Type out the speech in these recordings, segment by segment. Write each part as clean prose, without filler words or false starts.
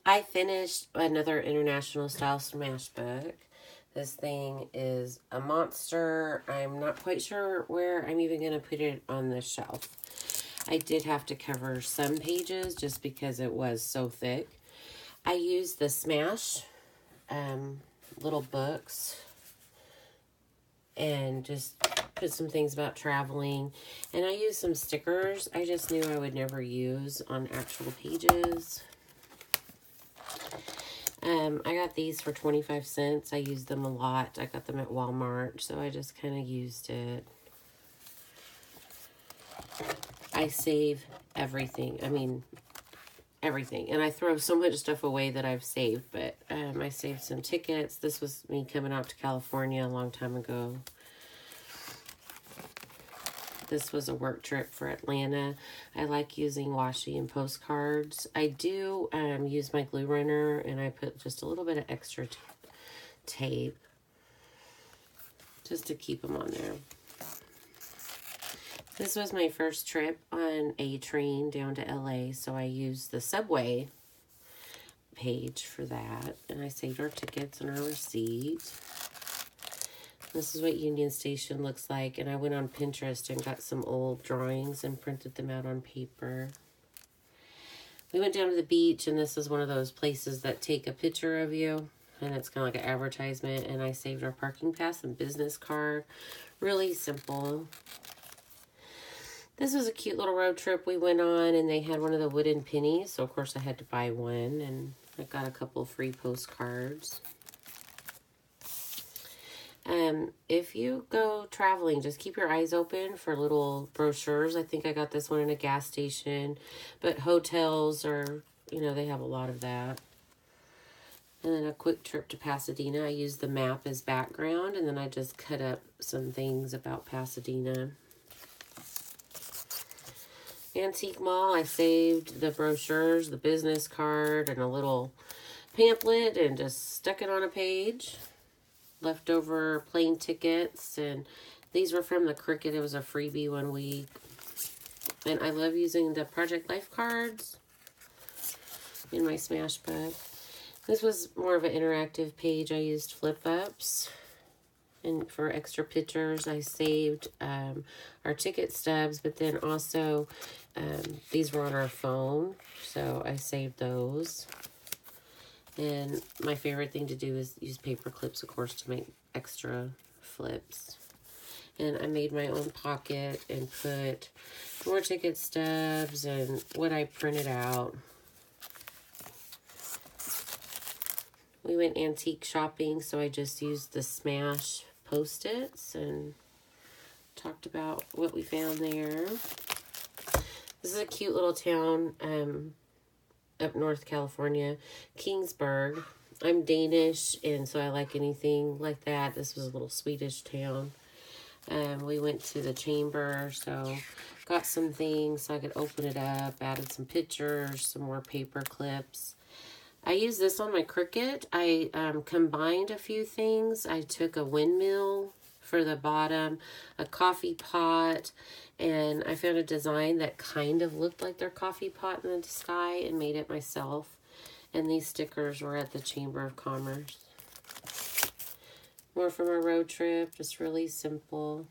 I finished another international style smash book. This thing is a monster. I'm not quite sure where I'm even going to put it on the shelf. I did have to cover some pages just because it was so thick. I used the Smash little books and just put some things about traveling. And I used some stickers I just knew I would never use on actual pages. I got these for 25 cents. I used them a lot. I got them at Walmart, so I just kind of used it. I save everything. I mean, everything. And I throw so much stuff away that I've saved, but I saved some tickets. This was me coming out to California a long time ago. This was a work trip for Atlanta. I like using washi and postcards. I do use my glue runner, and I put just a little bit of extra tape just to keep them on there. This was my first trip on a train down to LA, so I used the subway page for that, and I saved our tickets and our receipt. This is what Union Station looks like, and I went on Pinterest and got some old drawings and printed them out on paper. We went down to the beach, and this is one of those places that take a picture of you, and it's kind of like an advertisement, and I saved our parking pass and business card. Really simple. This was a cute little road trip we went on, and they had one of the wooden pennies, so of course I had to buy one, and I got a couple free postcards. If you go traveling, just keep your eyes open for little brochures. I think I got this one in a gas station, but hotels are, you know, they have a lot of that. And then a quick trip to Pasadena. I used the map as background, and then I just cut up some things about Pasadena. Antique Mall, I saved the brochures, the business card, and a little pamphlet, and just stuck it on a page. Leftover plane tickets, and these were from the Cricket. It was a freebie one week. And I love using the Project Life cards in my SMASHBook. This was more of an interactive page. I used flip-ups. And for extra pictures, I saved our ticket stubs, but then also these were on our phone, so I saved those. And my favorite thing to do is use paper clips, of course, to make extra flips. And I made my own pocket and put more ticket stubs and what I printed out. We went antique shopping, so I just used the Smash Post-its and talked about what we found there. This is a cute little town up North California, Kingsburg. I'm Danish, and so I like anything like that. This was a little Swedish town. We went to the chamber, so got some things so I could open it up, added some pictures, some more paper clips. I used this on my Cricut. I combined a few things. I took a windmill for the bottom, a coffee pot, and I found a design that kind of looked like their coffee pot in the sky and made it myself. And these stickers were at the Chamber of Commerce. More from our road trip, just really simple.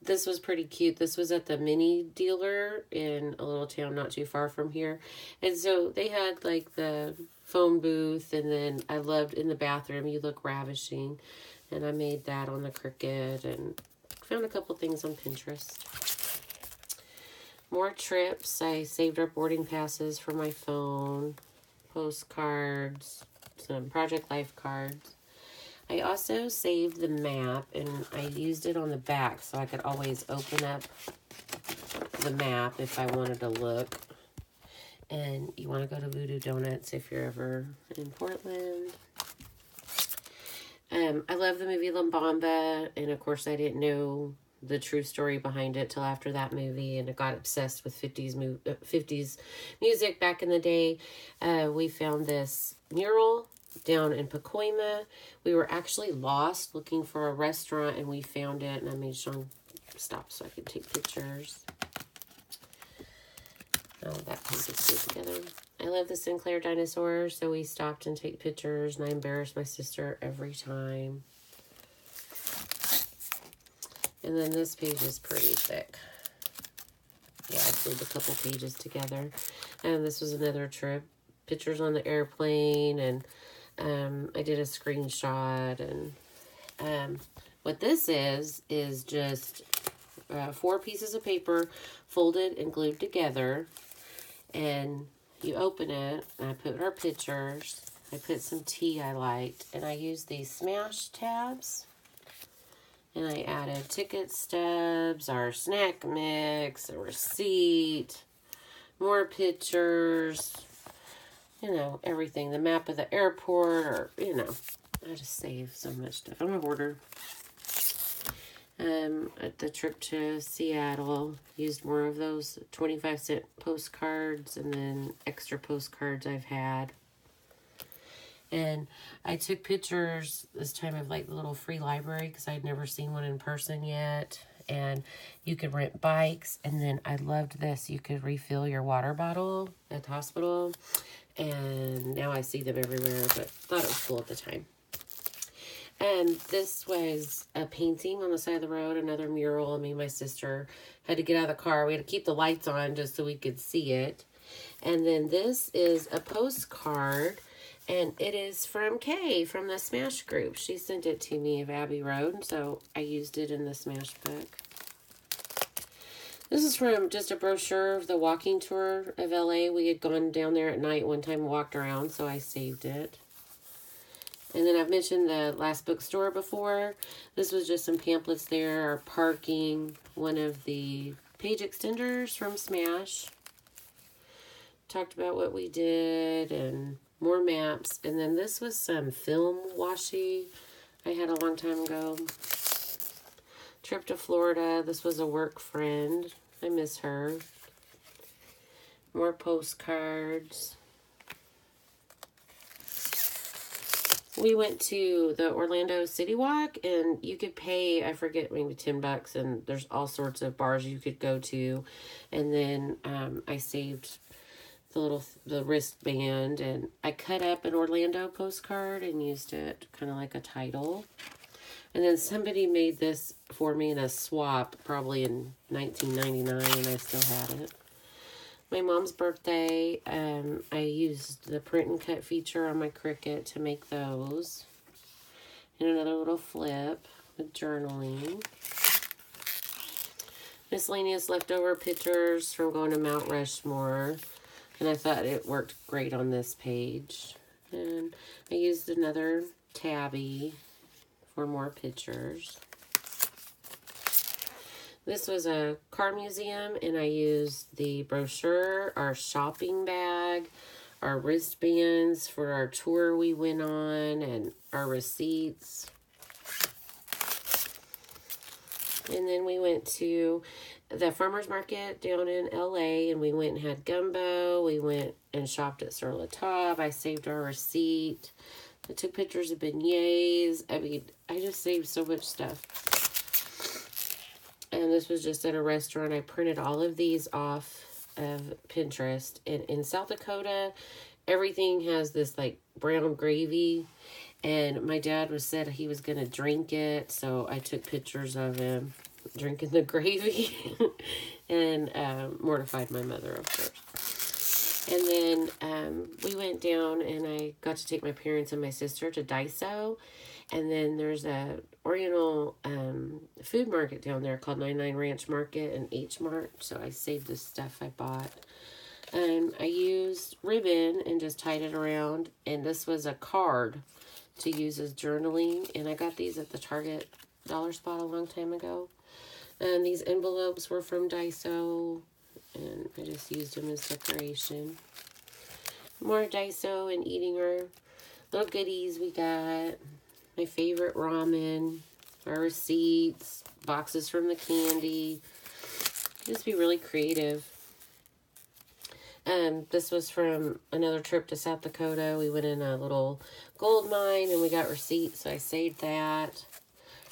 This was pretty cute. This was at the mini dealer in a little town not too far from here. And so they had like the phone booth, and then I loved in the bathroom, you look ravishing. And I made that on the Cricut and found a couple things on Pinterest. More trips. I saved our boarding passes for my phone, postcards, some Project Life cards. I also saved the map, and I used it on the back so I could always open up the map if I wanted to look. And you want to go to Voodoo Donuts if you're ever in Portland. I love the movie La Bamba, and of course I didn't know the true story behind it till after that movie, and I got obsessed with 50s music back in the day. We found this mural down in Pacoima. We were actually lost looking for a restaurant, and we found it, and I made Sean stop so I could take pictures. Oh, that page is good together. I love the Sinclair dinosaur, so we stopped and take pictures, and I embarrassed my sister every time. And then this page is pretty thick. Yeah, I glued a couple pages together. And this was another trip. Pictures on the airplane, and I did a screenshot. And what this is just 4 pieces of paper folded and glued together. And you open it, and I put our pictures. I put some tea I liked, and I used these Smash tabs. And I added ticket stubs, our snack mix, a receipt, more pictures, you know, everything. The map of the airport, or, you know, I just saved so much stuff. I'm a hoarder. At the trip to Seattle, used more of those 25-cent postcards and then extra postcards I've had. And I took pictures this time of like the little free library because I'd never seen one in person yet. And you could rent bikes. And then I loved this. You could refill your water bottle at the hospital. And now I see them everywhere, but thought it was cool at the time. And this was a painting on the side of the road, another mural. Me and my sister had to get out of the car. We had to keep the lights on just so we could see it. And then this is a postcard. And it is from Kay from the Smash group. She sent it to me of Abbey Road, so I used it in the SMASHBook. This is from just a brochure of the walking tour of LA. We had gone down there at night one time and walked around, so I saved it. And then I've mentioned the last bookstore before. This was just some pamphlets there, our parking, one of the page extenders from Smash. Talked about what we did and more maps. And then this was some film washi I had a long time ago. Trip to Florida. This was a work friend. I miss her. More postcards. We went to the Orlando City Walk, and you could pay, I forget, maybe $10, and there's all sorts of bars you could go to. And then I saved the wristband, and I cut up an Orlando postcard and used it kind of like a title. And then somebody made this for me in a swap, probably in 1999, and I still had it. My mom's birthday, I used the print and cut feature on my Cricut to make those. And another little flip with journaling. Miscellaneous leftover pictures from going to Mount Rushmore. And I thought it worked great on this page. And I used another tabby for more pictures. This was a car museum, and I used the brochure, our shopping bag, our wristbands for our tour we went on, and our receipts. And then we went to the farmer's market down in LA, and we went and had gumbo. We went and shopped at Sur La Table. I saved our receipt. I took pictures of beignets. I mean, I just saved so much stuff. And this was just at a restaurant. I printed all of these off of Pinterest. And in South Dakota, everything has this like brown gravy. And my dad said he was going to drink it. So I took pictures of him drinking the gravy. And mortified my mother, of course. And then we went down, and I got to take my parents and my sister to Daiso. And then there's a Oriental food market down there called 99 Ranch Market and H Mart. So I saved the stuff I bought. And I used ribbon and just tied it around. And this was a card to use as journaling. And I got these at the Target dollar spot a long time ago. And these envelopes were from Daiso. And I just used them as decoration. More Daiso and eating our little goodies we got. My favorite ramen. Our receipts. Boxes from the candy. Just be really creative. This was from another trip to South Dakota. We went in a little gold mine and we got receipts. So I saved that.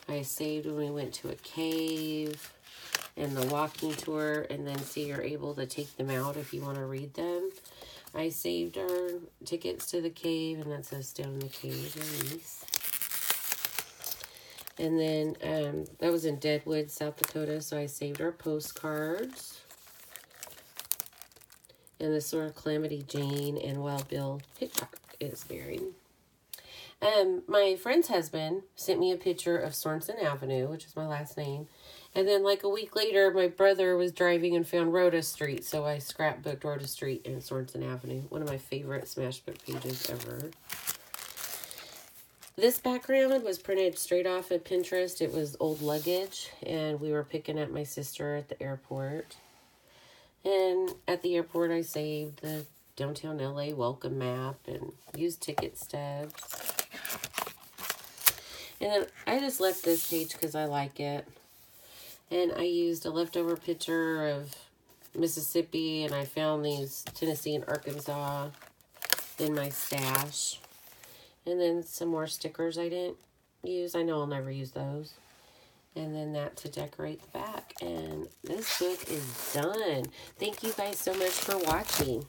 I saved when we went to a cave. And the walking tour, and then so you're able to take them out if you want to read them. I saved our tickets to the cave, and that says Down in the Cave, release. And then that was in Deadwood, South Dakota, so I saved our postcards. And this is where Calamity Jane and Wild Bill Hickok is buried. My friend's husband sent me a picture of Sorensen Avenue, which is my last name. And then like a week later, my brother was driving and found Rhoda Street. So I scrapbooked Rhoda Street and Sorensen Avenue. One of my favorite SMASHBook pages ever. This background was printed straight off of Pinterest. It was old luggage. And we were picking up my sister at the airport. And at the airport, I saved the downtown LA welcome map and used ticket stubs. And then I just left this page because I like it. And I used a leftover picture of Mississippi, and I found these Tennessee and Arkansas in my stash. And then some more stickers I didn't use. I know I'll never use those. And then that to decorate the back. And this book is done. Thank you guys so much for watching.